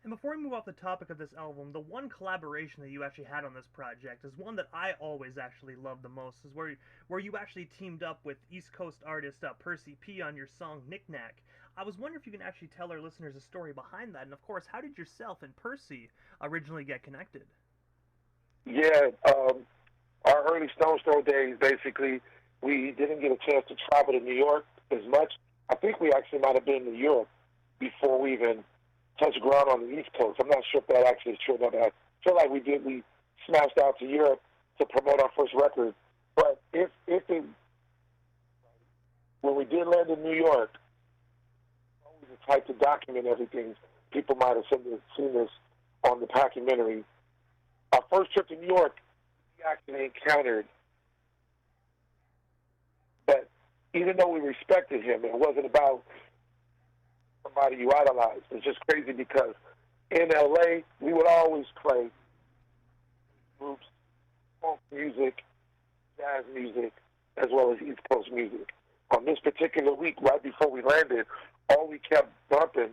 And before we move off the topic of this album, the one collaboration that you actually had on this project is one that I always actually love the most. Is where you actually teamed up with East Coast artist Percee P on your song "Knick-Knack." I was wondering if you can actually tell our listeners a story behind that, and of course, how did yourself and Percee originally get connected? Yeah, our early Stone's Throw days, basically, we didn't get a chance to travel to New York as much. I think we actually might have been to Europe before we even touched ground on the East Coast. I'm not sure if that actually is true or not, but I feel like we did. We smashed out to Europe to promote our first record. But if it, when we did land in New York, always the type to document everything. People might have seen this on the documentary. Our first trip to New York, we actually encountered, but even though we respected him, it wasn't about somebody you idolized. It's just crazy because in LA, we would always play groups, folk music, jazz music, as well as East Coast music. On this particular week, right before we landed, all we kept bumping,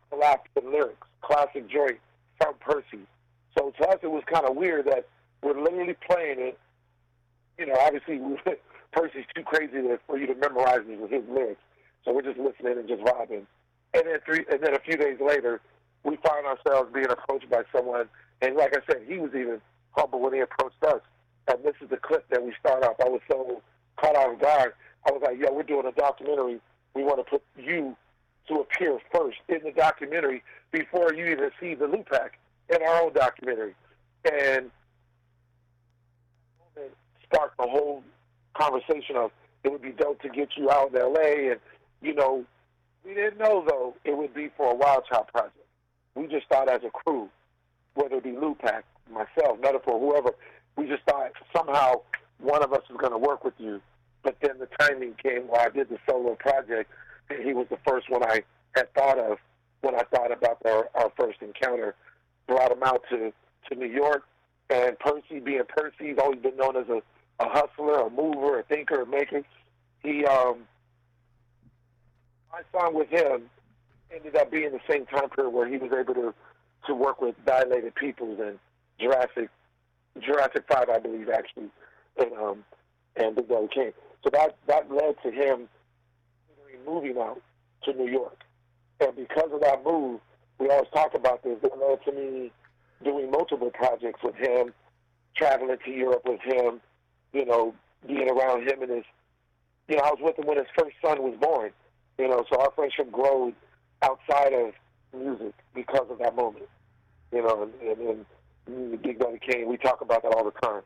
collapsed lyrics, classic joint from Percy. So to us, it was kind of weird that we're literally playing it. You know, obviously, Percy's too crazy for you to memorize it with his lyrics. So we're just listening and just vibing. And then a few days later, we find ourselves being approached by someone. And like I said, he was even humble when he approached us. And this is the clip that we start off. I was so caught off guard. I was like, yo, we're doing a documentary. We want to put you to appear first in the documentary before you even see the Lootpack in our own documentary. And it sparked a whole conversation of it would be dope to get you out in L.A. And, you know, we didn't know, though, it would be for a WildChild project. We just thought as a crew, whether it be Lootpack, myself, Metaphor, whoever, we just thought somehow one of us was going to work with you. But then the timing came where I did the solo project, and he was the first one I had thought of when I thought about our first encounter. Brought him out to New York, and Percee, being Percee, he's always been known as a hustler, a mover, a thinker, a maker. He, my song with him ended up being the same time period where he was able to work with Dilated Peoples and Jurassic 5, I believe, actually, and Big Daddy Kane. So that led to him moving out to New York. And because of that move, we always talk about this, it led to me doing multiple projects with him, traveling to Europe with him, you know, being around him and his, you know, I was with him when his first son was born, you know, so our friendship grew outside of music because of that moment, you know, and Big Daddy Kane, we talk about that all the time.